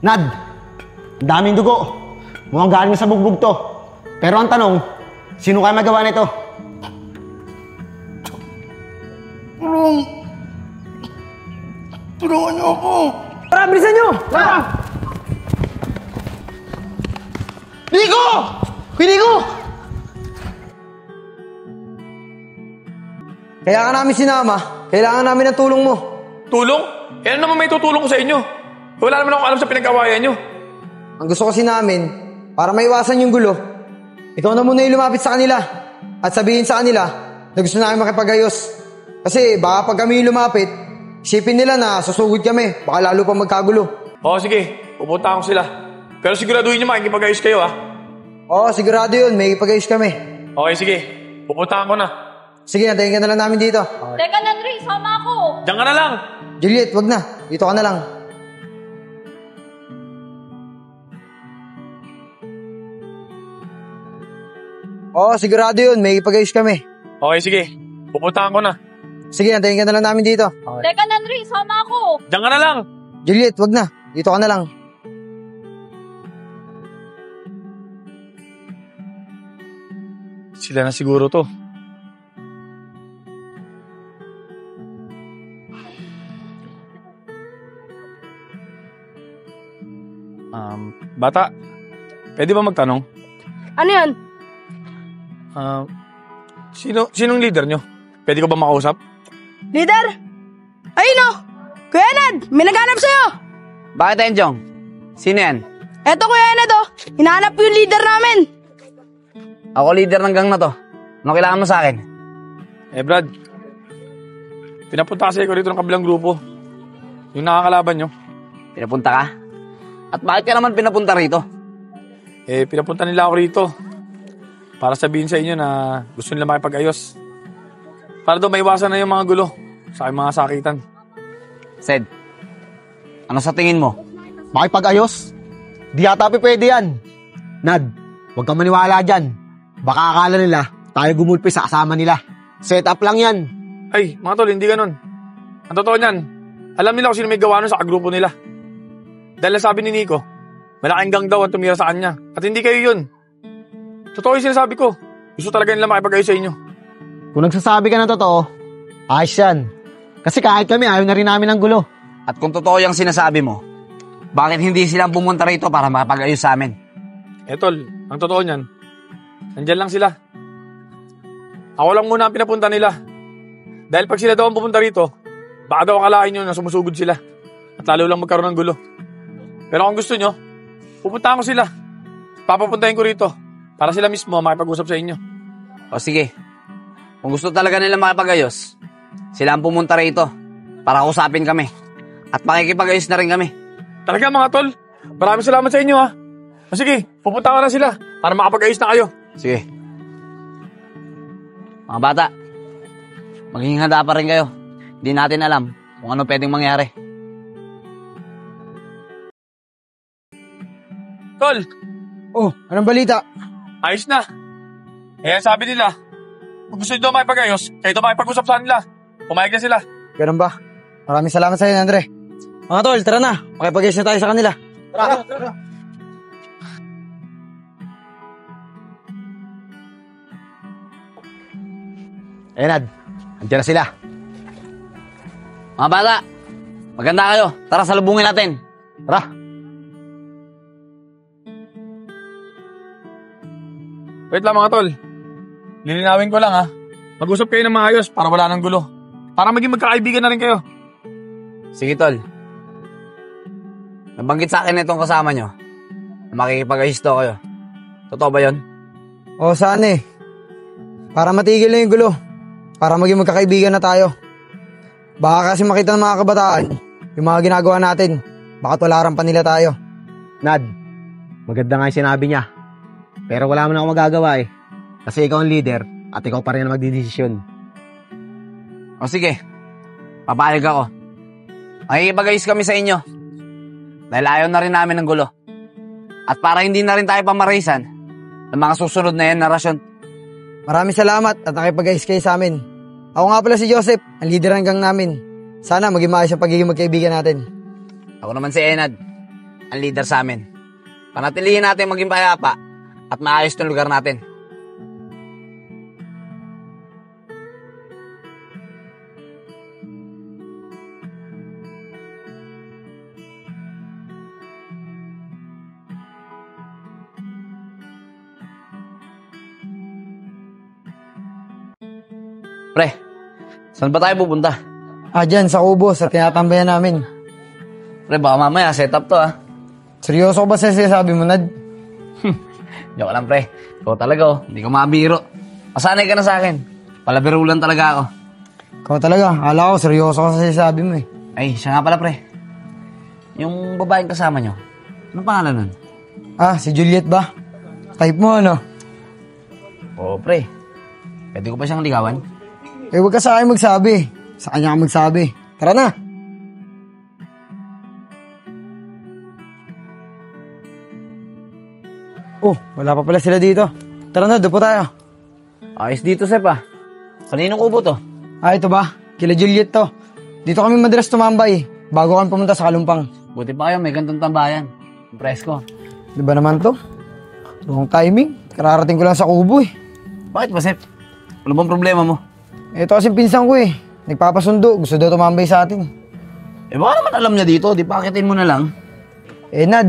Nad, ang daming dugo. Mukhang galing sa bugbog to. Pero ang tanong, sino kaya magawa nito? Tulungan niyo ako. Tara, bilisan nyo! Tara! Nico! Kuya Nico! Kaya ka namin sinama. Kailangan namin ng tulong mo. Tulong? Eh ano naman may tutulong ko sa inyo? Wala naman ako alam sa pinag-awayan nyo. Ang gusto kasi namin, para maiwasan yung gulo, ikaw na muna yung lumapit sa kanila at sabihin sa kanila na gusto namin makipag-ayos. Kasi baka pag kami yung lumapit, isipin nila na susugod kami. Baka lalo pa magkagulo. Oo, sige. Pupunta ako sila. Pero siguraduhin nyo makikipag-ayos kayo, ha? Oo, sigurado yun. May ipag-ayos kami. Okay, sige. Pupunta ako na. Sige, antayin ka na lang namin dito. Teka, Nandre, sama ako. Diyan ka na lang. Juliet, wag na. Dito ka na lang. Oo, sigurado yun. May ipag-ayos kami. Okay, sige. Pupunta ako na. Sige, antayin ka na lang namin dito. Teka, Nandre, sama ako. Diyan ka na lang. Juliet, wag na. Dito ka na lang. Sila na siguro to. Bata, pwede ba magtanong? Ano yan? Sinong leader nyo? Pwede ko ba makausap? Leader? Ayun o! Kuya Enad, may naghanap sa'yo! Bakit, Enjong? Sino yan? Eto, Kuya Enad o! Hinahanap yung leader namin! Ako leader ng gang na to. Ano kailangan mo sa akin? Brad, pinapunta kasi ako rito ng kabilang grupo. Yung nakakalaban nyo. Pinapunta ka? At bakit ka naman pinapunta rito? Pinapunta nila ako rito para sabihin sa inyo na gusto nila makipag-ayos. Para daw maiwasan na yung mga gulo sa aking mga sakitan. Sed, ano sa tingin mo? Makipag-ayos? Di yata pwede yan. Nad, huwag kang maniwala dyan. Baka akala nila tayo gumulpi sa kasama nila. Set up lang yan. Ay, mga tol, hindi ganun. Ang totoo niyan, alam nila kung sino may gawa nun sa kagrupo nila. Dahil sabi ni Nico, malaking gang daw ang tumira sa kanya. At hindi kayo yun. Totoo yung sinasabi ko. Gusto talaga nila makipag-ayos sa inyo. Kung nagsasabi ka ng totoo, ayos yan. Kasi kahit kami, ayaw na rin namin ng gulo. At kung totoo yung sinasabi mo, bakit hindi silang pumunta rito para makipag-ayos sa amin? Tol, ang totoo niyan, nandyan lang sila. Ako lang muna ang pinapunta nila. Dahil pag sila daw ang pupunta rito, baka daw akalain nyo na sumusugod sila. At lalo lang magkaroon ng gulo. Pero kung gusto nyo, pupuntahan ko sila. Papapuntahin ko rito para sila mismo makipag-usap sa inyo. O sige, kung gusto talaga nila makipag-ayos, sila ang pumunta rito para kausapin kami. At makikipag-ayos na rin kami. Talaga mga tol, maraming salamat sa inyo ha. O sige, pupunta ko na sila para makapag-ayos na kayo. Sige. Mga bata, maging handa pa rin kayo. Hindi natin alam kung ano pwedeng mangyari. Tol, Oh, anong balita? ayos na. Sabi nila, kung gusto nyo daw makipag-ayos, kayo daw makipag-usap sa nila. Pumayag na sila. Ganun ba? Maraming salamat sa iyo, Andre. Mga tol, tara na. Makipag-ayos na tayo sa kanila. Tara. Nad, andyan na sila. Mga bata, maganda kayo. Tara, salubungin natin. Tara. Wait lang mga tol. Lilinawin ko lang ha. Mag-usap kayo ng maayos para wala nang gulo. Para maging magkakaibigan na rin kayo. Sige, tol. Nabanggit sa akin itong kasama nyo na makikipag-ayos daw kayo. Totoo ba yun? Oo, saan eh. Para matigil na yung gulo. Para maging magkakaibigan na tayo. Baka kasi makita ng mga kabataan yung mga ginagawa natin. Baka tularan pa nila tayo. Nad, maganda nga yung sinabi niya. Pero wala mo na ako magagawa eh. Kasi ikaw ang leader at ikaw pa rin ang magdidesisyon. O sige, papayag ako. Makikipag-ayos kami sa inyo. Dahil ayaw na rin namin ng gulo. At para hindi na rin tayo pamarisan ng mga susunod na generasyon. Maraming salamat at nakipag-ayos kayo sa amin. Ako nga pala si Joseph, ang leader ng gang namin. Sana maging maayos ang pagiging magkaibigan natin. Ako naman si Enad. ang leader sa amin. Panatilihin natin maging payapa at maayos ng lugar natin. Pre, saan ba tayo pupunta? Dyan, sa Kubo, sa tinatambayan namin. Pre, baka mamaya set up to Seryoso ko ba sa sinasabi mo, Nad? Joke lang pre. Ikaw talaga hindi ka mabiro. Masanay ka na sa akin. Palabiro lang talaga ako. Ikaw talaga, akala ko seryoso ka sa sinasabi mo eh. Ay, siya nga pala pre. Yung babaeng kasama nyo, anong pangalan nun? Si Juliet ba? Type mo, ano? Oo pre. Pwede ko pa siyang ligawan? Huwag ka sa akin magsabi. Sa kanya ka magsabi. Tara na! Wala pa pala sila dito. Tara na, doon po tayo. Ayos dito, Sep Kaninong kubo to? Ito ba? Kila Juliet to. Dito kami madalas tumambay bago kami pumunta sa Kalumpang. Buti pa kayo, may gantong tambayan. Impress ko. Di ba naman to? Wrong timing. Kararating ko lang sa Kubo eh. Bakit ba, Sep? Ano bang problema mo? Ito kasi pinsan ko eh. Nagpapasundo. Gusto daw tumambay sa atin. Baka naman alam niya dito. Di pakitin mo na lang. Nad,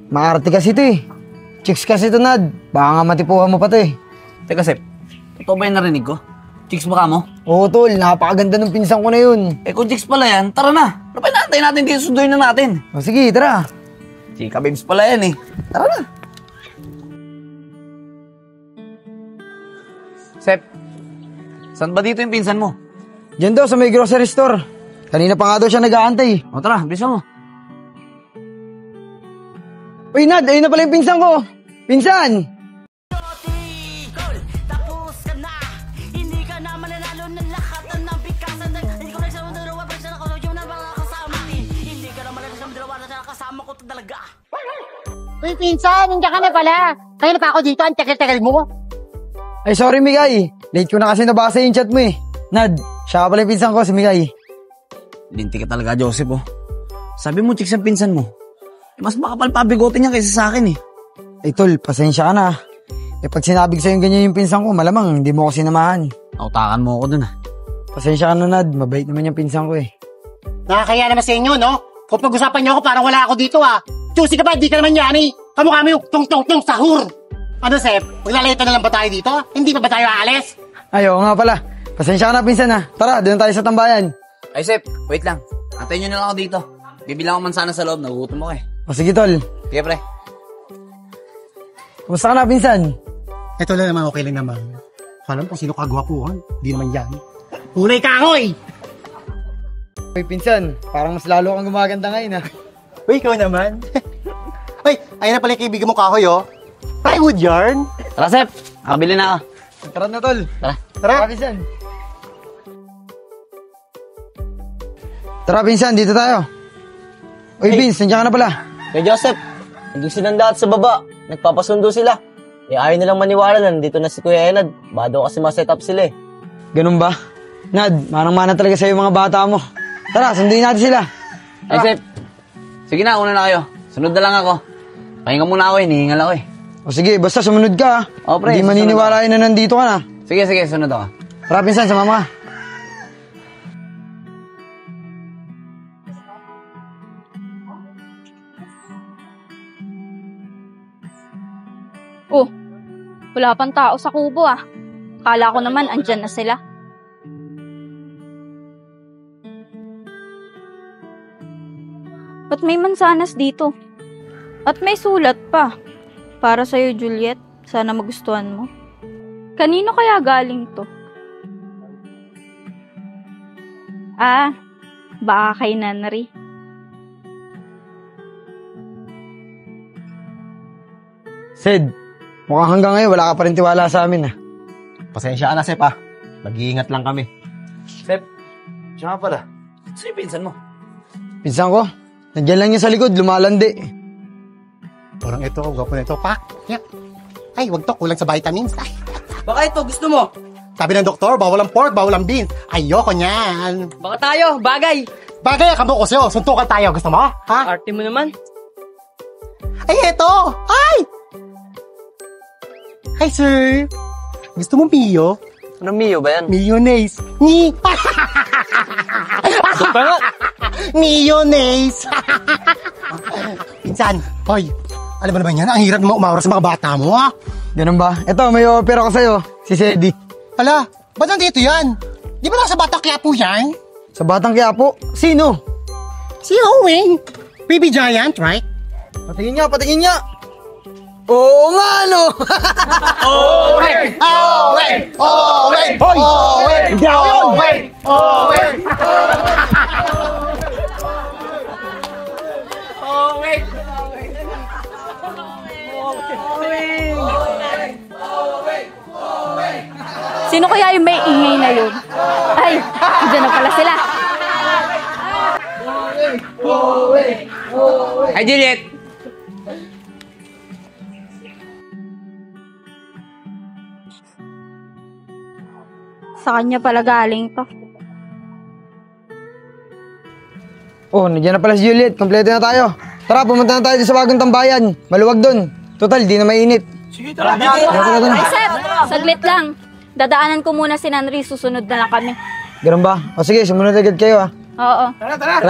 maarte kasi to eh. Chicks kasi to, Nad. Baka nga matipuhan mo pa to eh. Teka, Sep. Ito ba yung narinig ko? Chicks ba ka mo? Oo, tol. Napakaganda ng pinsan ko na yun. Kung chicks pala yan, tara na. Ano pa inaantay natin dito? Sunduin na natin. Sige, tara. Chika babes pala yan eh. Tara na. Sep, saan ba dito yung pinsan mo? Diyan daw sa may grocery store. Kanina pa nga daw siya nag-aantay. O tara, bilisan mo. Uy, Nad, ayun na pala yung pinsan ko. Pinsan! Tapos ka na, hindi ka na mananalo ng lahat ng pikasan. Hindi ko na sa mga dalawa, pero sa ako yung na mga kasama. Hindi ka na mananalo sa mga dalawa na kasama ko talaga. Uy, pinsan, nandiyan ka na pala. Kaya na pa ako dito, ang tagal-tagal mo. Ay, sorry, Migay. Late ko na kasi nabasa yung chat mo eh. Nad, siya pala yung pinsan ko, si Migay. Linti ka talaga, Joseph Sabi mo, chicks ang pinsan mo. Mas makapal pa bigote niya kaysa sa akin eh. Ay, tol, pasensya ka na. Pag sinabi ko sa'yo ganyan yung pinsan ko, malamang hindi mo ako sinamahan. Nautakan mo ako dun Pasensya ka na, Nad. Mabait naman yung pinsan ko eh. Nakakaya naman sa inyo, no? Kung pag-usapan niyo ako, parang wala ako dito, Chusi ka ba? Di ka naman yan, eh. Kamukha mo yung tong-tong-tong sahur. Ano, Sep? Maglalito na lang ba tayo dito? Hindi pa ba tayo aalis? Ay, oo nga pala. Pasensya ka na, pinsan Tara, doon tayo sa tambayan. Ay, Sep, wait lang. Antayin nyo na lang ako dito. Bibilang ko man sana sa loob. Nagugutom ako eh. Sige, tol. Sige, pre. Kumusta ka na, pinsan? Ito lang naman, okay lang naman. Alam kung sino kagwapuhan. Di naman yan. Tunay ka ako, eh. Uy, pinsan. Parang mas lalo kang gumaganda ngayon, Uy, ikaw naman. Uy, ayun na pala yung kaibigan mo kahoy, Plywood yarn. Tara, Sep. Nakabili na ako. Tara na, tol. Tara. Tara, pinsan. Tara, pinsan. Dito tayo. Uy, Vince, nandiyan ka na pala. Kay Joseph, nandun silang lahat sa baba. Nagpapasundo sila. Ayaw nilang maniwala na nandito na si Kuya Enad. Baka daw kasi ma-set up sila eh. Ganun ba? Nad, manang-mana talaga sa'yo mga bata mo. Tara, sunduin natin sila. Ay, Sep. Sige na, una na kayo. Sunod na lang ako. Pahinga muna ako hinihingal ako eh. O sige, basta sumunod ka. Pre, Hindi maniniwala na nandito ka na. Sige, sunod ako. Tara, pinsan, sumama ka. Wala pang tao sa kubo Kala ko naman andyan na sila. Ba't may mansanas dito? At may sulat pa. Para sa'yo, Juliet. Sana magustuhan mo. Kanino kaya galing to? Baka kay Nanri. Sid, mukhang hanggang ngayon wala ka pa rin tiwala sa amin Pasensya ka na, Sep, Mag-iingat lang kami. Sep, siya nga pala. Sino yung pinsan mo? Pinsan ko, nandiyan lang niya sa likod, lumalandi. Parang ito, gwapo na ito, Pak. Yeah. Ay, wag to, kulang sa vitamins. Ay. Baka ito, gusto mo? Sabi ng doktor, bawal ang pork, bawal ang beans. Ayoko niyan. Baka tayo, bagay. Bagay, kamo ko sa'yo. Suntukan tayo. Gusto mo? Ha? Arte mo naman. Ay, eto! Ay! Hi, sir! Gusto mo Mio? Ano Mio ba yan? Mayonnaise. Ni! Mayonnaise! Pinsan, hoy, alam mo naman yan, ang hirap naman umawara sa mga bata mo, ha? Ganun ba? Eto, may offer ako sa'yo. Si Sedi. Hala, ba't nandito yan? Di ba lang sa Batang Quiapo yan? Sa Batang Quiapo? Sino? Si Owen. Baby Giant, right? Patingin nga, patingin nga. Oo nga, no? Owen! Owen! Owen! Hoy! Owen! Hindi ako yun! Owen! Sino kaya yung may ingay na yun? Ay, dyan na pala sila. Ay, Juliet! Sa kanya pala galing to. Oh, nandiyan na pala si Juliet. Kompleto na tayo. Tara, pumunta na tayo sa bagong tambayan. Maluwag dun. Total, di na mainit. Sige, tara. Ay, Sep, saglit lang. Dadaanan ko muna si Nanri, susunod na lang kami. Ganun ba? O sige, sumunod agad kayo, ha? Oo. Tara.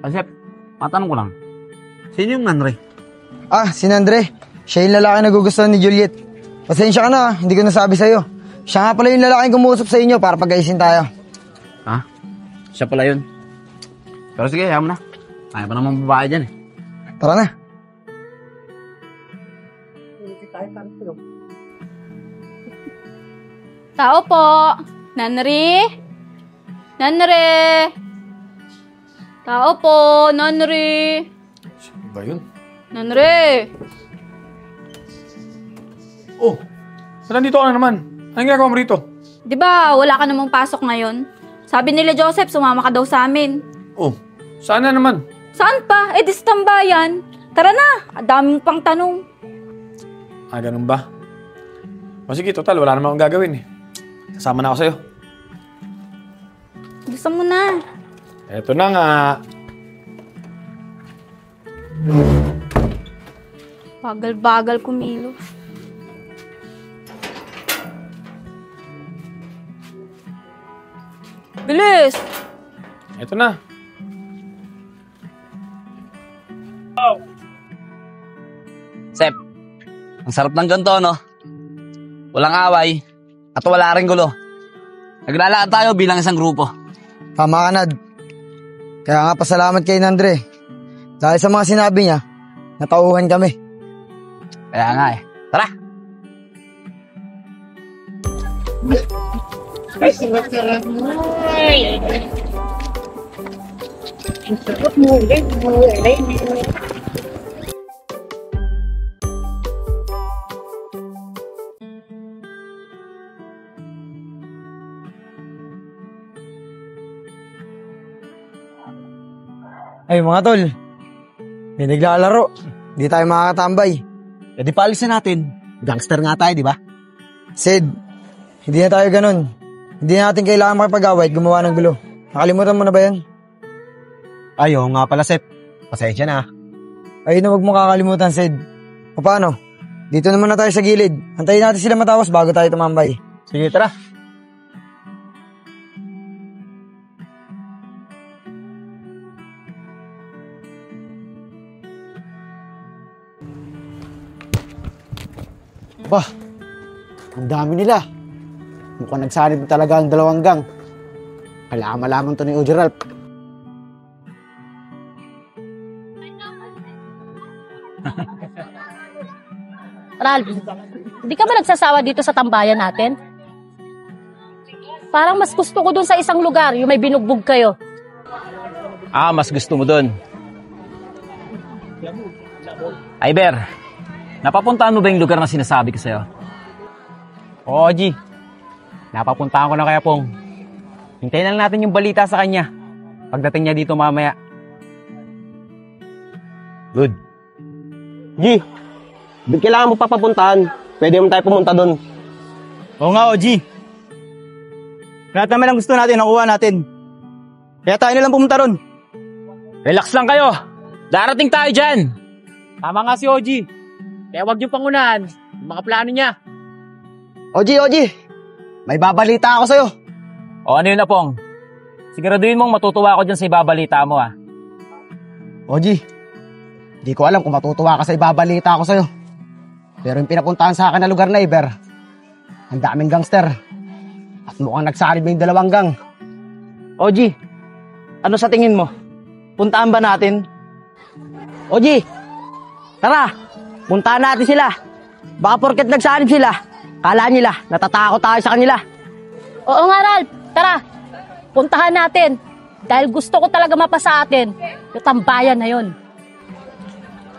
Asep, matanong ko lang. Sino yung Manre? Ah, si Nandre. Siya yung lalaki na gugustuhan ni Juliet. Pasensya ka na, hindi ko nasabi sa'yo. Siya nga pala yung lalaki kumuusap sa inyo para pag-aisin tayo. Ha? Siya pala yun. Pero sige, hayaan mo na. Kaya pa naman babae dyan eh. Tara na. Tao po. Nanri? Nanri? Tao po, Nanri? Sino ba yun? Nanri? Oh, ba't nandito ka na naman? Anong ginagawa mo rito? Di ba wala ka namang pasok ngayon? Sabi nila Joseph, sumama ka daw sa amin. Oh, saan na naman? Saan pa? Eh, di sa tambayan. Tara na, daming pang tanong. Ah, ganun ba? O sige, total, wala naman akong gagawin eh. Kasama na ako sa'yo. Gusto mo na. Eto na nga. Bagal-bagal kumilos. Bilis! Eto na. Sep, ang sarap ng ganito, no? Walang away at wala rin gulo. Naglalakad tayo bilang isang grupo. Tama ka, Nad. Kaya nga pasalamat kay Nandre. Dahil sa mga sinabi niya, natauhan kami. Kaya nga eh. Tara! Ay, mga tol. May naglalaro. Hindi tayo makakatambay. E di paalisin natin. Gangster nga tayo, di ba? Sid, hindi na tayo ganun. Hindi natin kailangan makipag-away at gumawa ng gulo. Nakalimutan mo na ba yan? Ayaw nga pala, Sep. Pasensya na. Ayun na, huwag mo kakalimutan, Sid. O paano? Dito naman na tayo sa gilid. Antayin natin sila matapos bago tayo tumambay. Sige, tara. Bah, ang dami nila. Mukhang nagsanib talaga ang dalawang gang. Kailangan malaman to ni Ojeralp. Ralph, hindi ka ba nagsasawa dito sa tambayan natin? Parang mas gusto ko dun sa isang lugar, yung may binugbog kayo. Ah, mas gusto mo dun. Iber, napapuntaan mo ba yung lugar na sinasabi ko sa'yo? Oo, G. Napapuntahan ko na kaya Pong. Hintayin lang natin yung balita sa kanya. Pagdating niya dito mamaya. Good. G, ba't kailangan mo papapuntahan? Pwede mo tayo pumunta doon. Oo nga, OG. Lahat naman ang gusto natin, nakuha natin. Kaya tayo na lang pumunta ron. Relax lang kayo. Darating tayo dyan. Tama nga si Oji. Kaya wag niyo pangunahan yung mga plano niya. Oji, may babalita ako sa'yo. O ano yun, Apong? Siguraduhin mong matutuwa ako dyan sa ibabalita mo, ha? Oji, di ko alam kung matutuwa ka sa ibabalita ako sa'yo. Pero yung pinapuntahan sa akin na lugar na Iber, ang daming gangster. At mukhang nagsarid na yung 2 gang. Oji, ano sa tingin mo? Puntaan ba natin? Oji, tara, puntaan natin sila. Baka porket nagsanib sila, kala nila, natatakot tayo sa kanila. Oo nga, Ralph. Tara, puntahan natin. Dahil gusto ko talaga mapasa atin yung tambayan na yun.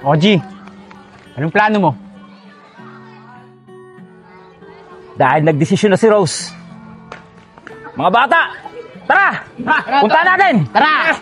Oji, anong plano mo? Dahil nagdesisyon na si Rose. Mga bata, tara! Punta natin! Tara!